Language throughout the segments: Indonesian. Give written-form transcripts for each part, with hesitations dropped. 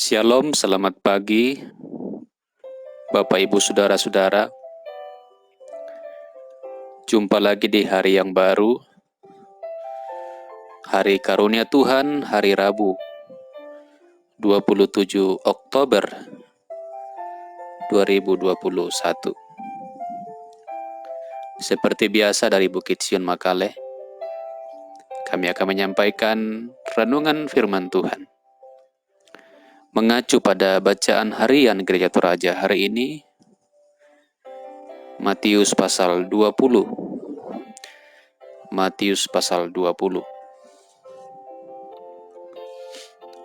Shalom, selamat pagi Bapak Ibu Saudara-saudara. Jumpa lagi di hari yang baru, hari karunia Tuhan, hari Rabu 27 Oktober 2021. Seperti biasa dari Bukit Sion Makale, kami akan menyampaikan renungan firman Tuhan. Mengacu pada bacaan harian Gereja Toraja hari ini, Matius pasal 20. Matius pasal 20.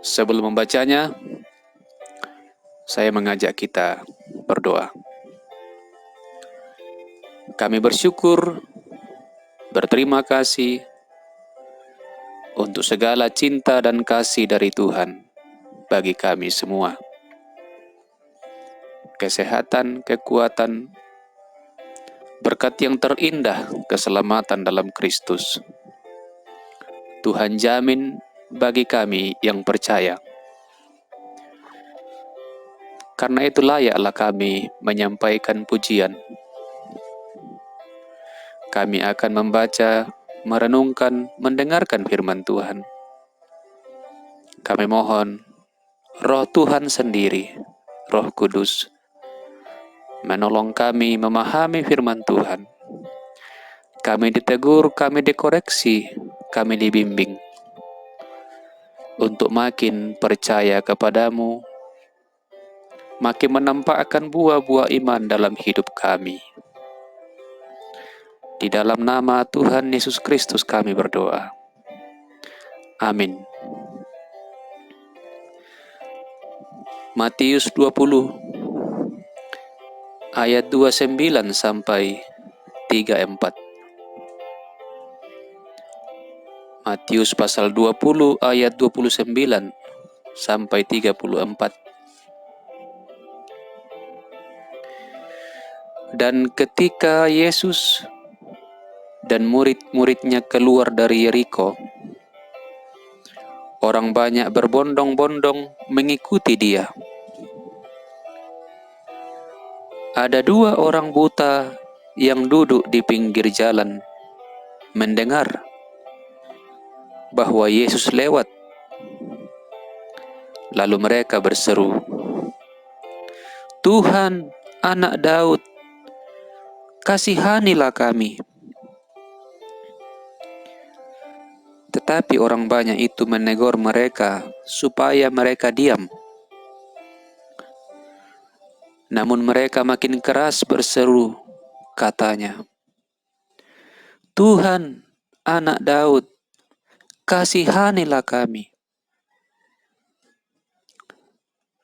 Sebelum membacanya, saya mengajak kita berdoa. Kami bersyukur, berterima kasih untuk segala cinta dan kasih dari Tuhan bagi kami semua. Kesehatan, kekuatan, berkat yang terindah, keselamatan dalam Kristus. Tuhan jamin bagi kami yang percaya. Karena itu layaklah kami menyampaikan pujian. Kami akan membaca, merenungkan, mendengarkan firman Tuhan. Kami mohon Roh Tuhan sendiri, Roh Kudus, menolong kami memahami firman Tuhan. Kami ditegur, kami dikoreksi, kami dibimbing untuk makin percaya kepadamu, makin menampakkan buah-buah iman dalam hidup kami. Di dalam nama Tuhan Yesus Kristus kami berdoa. Amin. Matius 20 ayat 29 sampai 34. Matius pasal 20 ayat 29 sampai 34. Dan ketika Yesus dan murid-muridnya keluar dari Yeriko, orang banyak berbondong-bondong mengikuti dia. Ada dua orang buta yang duduk di pinggir jalan, mendengar bahwa Yesus lewat. Lalu mereka berseru, "Tuhan, Anak Daud, kasihanilah kami." Tetapi orang banyak itu menegur mereka supaya mereka diam. Namun mereka makin keras berseru, katanya, "Tuhan, Anak Daud, kasihanilah kami."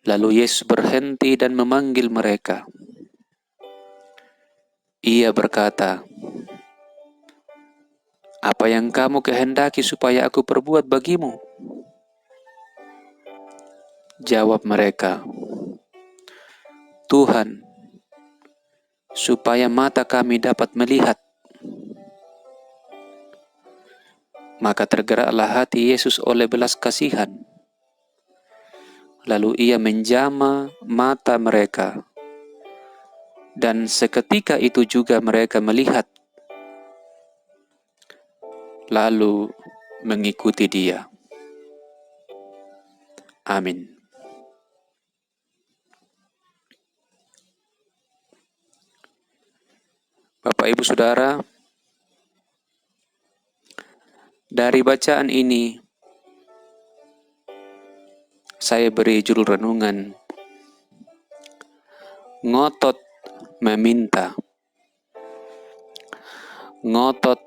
Lalu Yesus berhenti dan memanggil mereka. Ia berkata, "Apa yang kamu kehendaki supaya aku perbuat bagimu?" Jawab mereka, "Tuhan, supaya mata kami dapat melihat." Maka tergeraklah hati Yesus oleh belas kasihan. Lalu ia menjamah mata mereka. Dan seketika itu juga mereka melihat. Lalu mengikuti dia. Amin. Bapak Ibu Saudara, dari bacaan ini saya beri judul renungan, ngotot meminta. Ngotot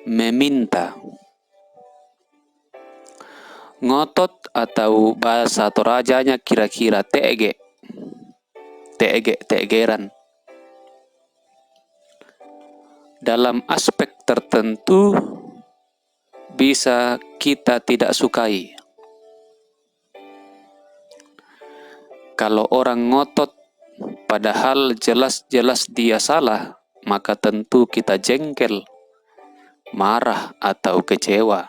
meminta. Ngotot atau bahasa Torajanya kira-kira tegeran. Dalam aspek tertentu bisa kita tidak sukai. Kalau orang ngotot padahal jelas-jelas dia salah, maka tentu kita jengkel, marah atau kecewa.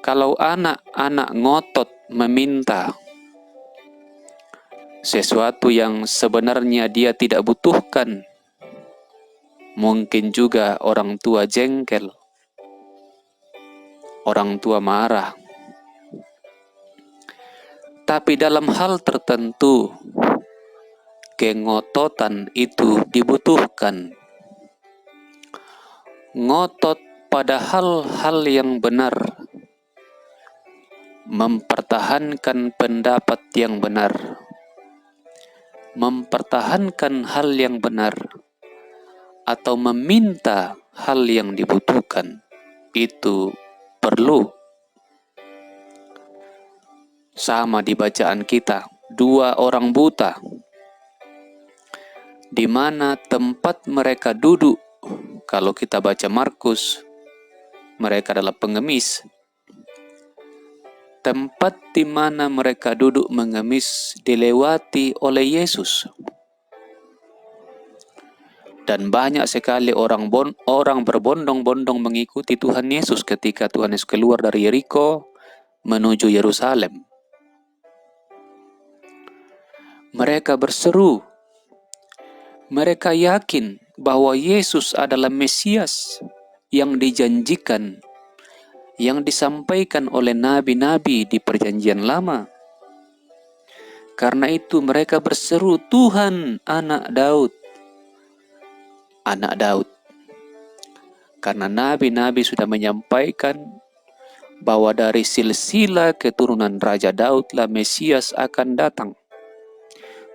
Kalau anak-anak ngotot meminta sesuatu yang sebenarnya dia tidak butuhkan, mungkin juga orang tua jengkel, orang tua marah. Tapi dalam hal tertentu, kengototan itu dibutuhkan. Ngotot pada hal-hal yang benar, mempertahankan pendapat yang benar, mempertahankan hal yang benar, atau meminta hal yang dibutuhkan, itu perlu. Sama di bacaan kita, 2 orang buta, di mana tempat mereka duduk. Kalau kita baca Markus, mereka adalah pengemis. Tempat di mana mereka duduk mengemis dilewati oleh Yesus. Dan banyak sekali orang berbondong-bondong mengikuti Tuhan Yesus ketika Tuhan Yesus keluar dari Yeriko menuju Yerusalem. Mereka berseru. Mereka yakin bahwa Yesus adalah Mesias yang dijanjikan, yang disampaikan oleh nabi-nabi di Perjanjian Lama. Karena itu mereka berseru, Tuhan, anak Daud. Anak Daud. Karena nabi-nabi sudah menyampaikan bahwa dari silsilah keturunan Raja Daudlah Mesias akan datang.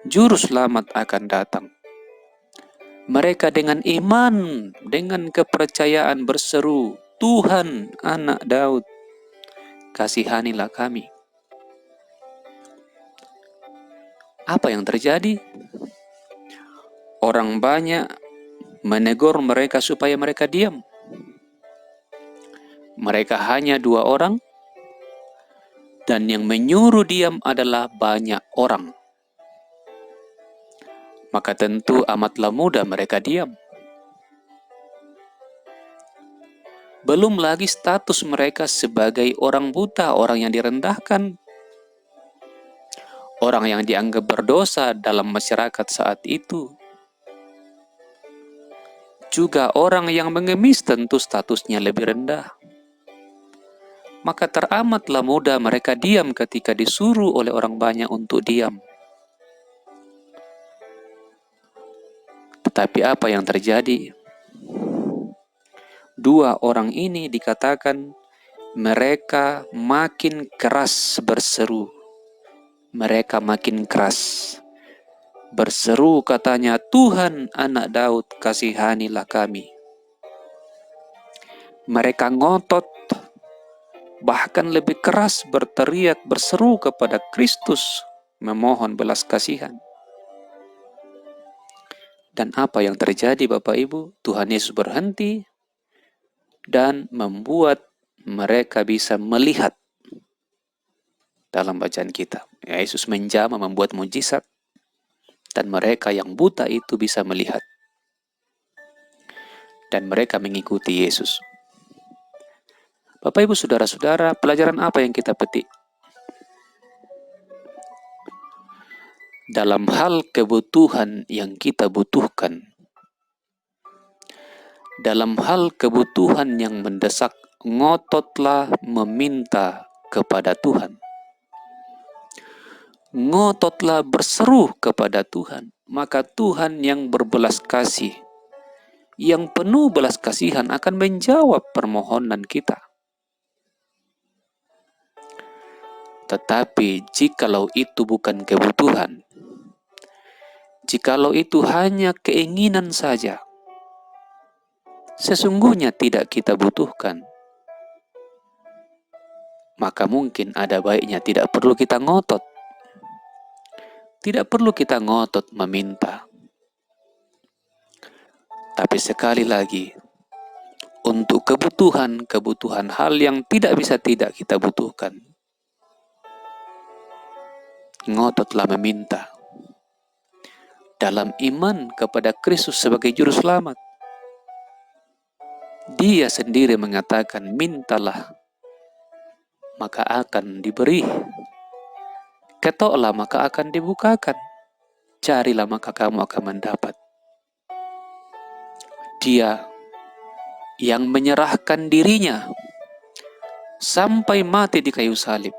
Juru selamat akan datang. Mereka dengan iman, dengan kepercayaan berseru, Tuhan, anak Daud, kasihanilah kami. Apa yang terjadi? Orang banyak menegur mereka supaya mereka diam. Mereka hanya 2 orang, dan yang menyuruh diam adalah banyak orang. Maka tentu amatlah mudah mereka diam. Belum lagi status mereka sebagai orang buta, orang yang direndahkan, orang yang dianggap berdosa dalam masyarakat saat itu. Juga orang yang mengemis tentu statusnya lebih rendah. Maka teramatlah mudah mereka diam ketika disuruh oleh orang banyak untuk diam. Tetapi apa yang terjadi? 2 orang ini dikatakan mereka makin keras berseru. Mereka makin keras berseru, katanya, Tuhan, anak Daud, kasihanilah kami. Mereka ngotot, bahkan lebih keras berteriak, berseru kepada Kristus, memohon belas kasihan. Dan apa yang terjadi Bapak Ibu? Tuhan Yesus berhenti dan membuat mereka bisa melihat. Dalam bacaan kita, Yesus menjamah, membuat mujizat, dan mereka yang buta itu bisa melihat. Dan mereka mengikuti Yesus. Bapak Ibu Saudara-saudara, pelajaran apa yang kita petik? Dalam hal kebutuhan yang kita butuhkan, dalam hal kebutuhan yang mendesak, ngototlah meminta kepada Tuhan. Ngototlah berseru kepada Tuhan. Maka Tuhan yang berbelas kasih, yang penuh belas kasihan, akan menjawab permohonan kita. Tetapi jikalau itu bukan kebutuhan, jikalau itu hanya keinginan saja, sesungguhnya tidak kita butuhkan, maka mungkin ada baiknya tidak perlu kita ngotot. Tidak perlu kita ngotot meminta. Tapi sekali lagi, untuk kebutuhan hal yang tidak bisa tidak kita butuhkan, ngototlah meminta. Dalam iman kepada Kristus sebagai Juru Selamat, Dia sendiri mengatakan, mintalah maka akan diberi. Ketoklah, maka akan dibukakan. Carilah, maka kamu akan mendapat. Dia yang menyerahkan dirinya sampai mati di kayu salib,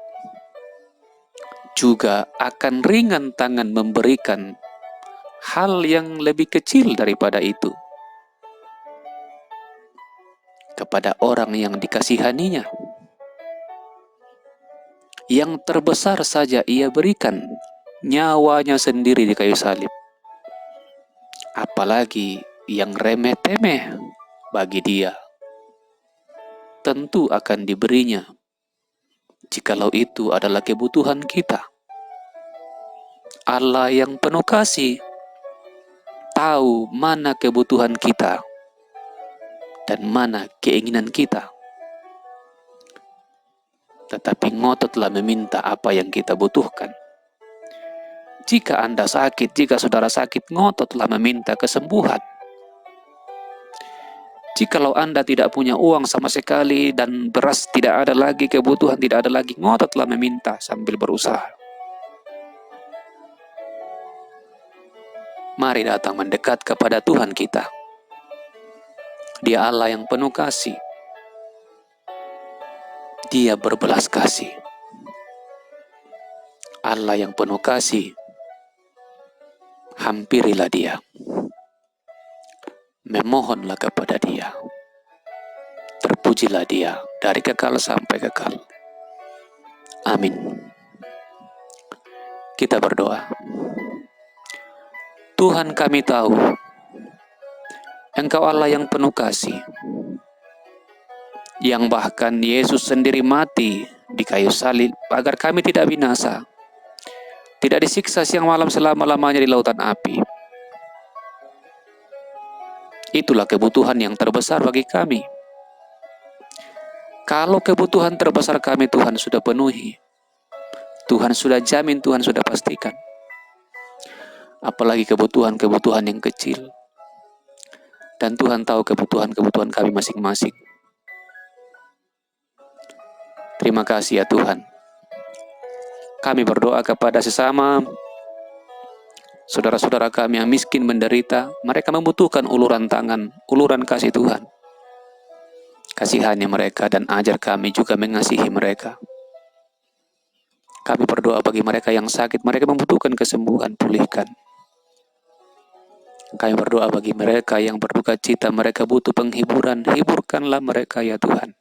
juga akan ringan tangan memberikan hal yang lebih kecil daripada itu kepada orang yang dikasihaninya. Yang terbesar saja ia berikan, nyawanya sendiri di kayu salib. Apalagi yang remeh-temeh bagi dia, tentu akan diberinya, jikalau itu adalah kebutuhan kita. Allah yang penuh kasih tahu mana kebutuhan kita dan mana keinginan kita, tetapi ngototlah meminta apa yang kita butuhkan. Jika Anda sakit, jika saudara sakit, ngototlah meminta kesembuhan. Jikalau Anda tidak punya uang sama sekali dan beras tidak ada lagi, kebutuhan tidak ada lagi, ngototlah meminta sambil berusaha. Mari datang mendekat kepada Tuhan kita. Dia Allah yang penuh kasih. Dia berbelas kasih. Allah yang penuh kasih. Hampirilah Dia. Memohonlah kepada Dia. Terpujilah Dia dari kekal sampai kekal. Amin. Kita berdoa. Tuhan, kami tahu Engkau Allah yang penuh kasih, yang bahkan Yesus sendiri mati di kayu salib agar kami tidak binasa, tidak disiksa siang malam selama-lamanya di lautan api. Itulah kebutuhan yang terbesar bagi kami. Kalau kebutuhan terbesar kami Tuhan sudah penuhi, Tuhan sudah jamin, Tuhan sudah pastikan. Apalagi kebutuhan-kebutuhan yang kecil. Dan Tuhan tahu kebutuhan-kebutuhan kami masing-masing. Terima kasih ya Tuhan. Kami berdoa kepada sesama saudara-saudara kami yang miskin menderita. Mereka membutuhkan uluran tangan, uluran kasih Tuhan. Kasihani mereka dan ajar kami juga mengasihi mereka. Kami berdoa bagi mereka yang sakit, mereka membutuhkan kesembuhan, pulihkan. Kami berdoa bagi mereka yang berduka cita, mereka butuh penghiburan, hiburkanlah mereka ya Tuhan.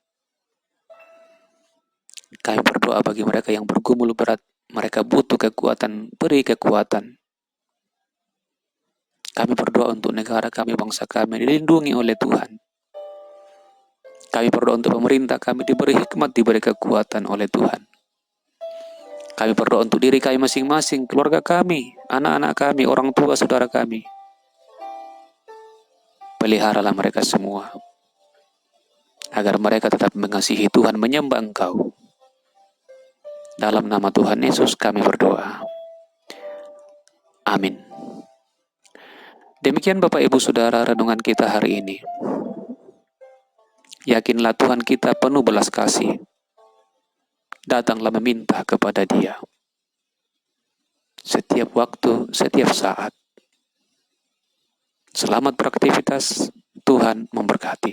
Kami berdoa bagi mereka yang bergumul berat, mereka butuh kekuatan, beri kekuatan. Kami berdoa untuk negara kami, bangsa kami, dilindungi oleh Tuhan. Kami berdoa untuk pemerintah kami, diberi hikmat, diberi kekuatan oleh Tuhan. Kami berdoa untuk diri kami masing-masing, keluarga kami, anak-anak kami, orang tua, saudara kami. Peliharalah mereka semua, agar mereka tetap mengasihi Tuhan, menyembah Engkau. Dalam nama Tuhan Yesus kami berdoa. Amin. Demikian Bapak Ibu Saudara renungan kita hari ini. Yakinlah Tuhan kita penuh belas kasih. Datanglah meminta kepada Dia. Setiap waktu, setiap saat. Selamat beraktivitas, Tuhan memberkati.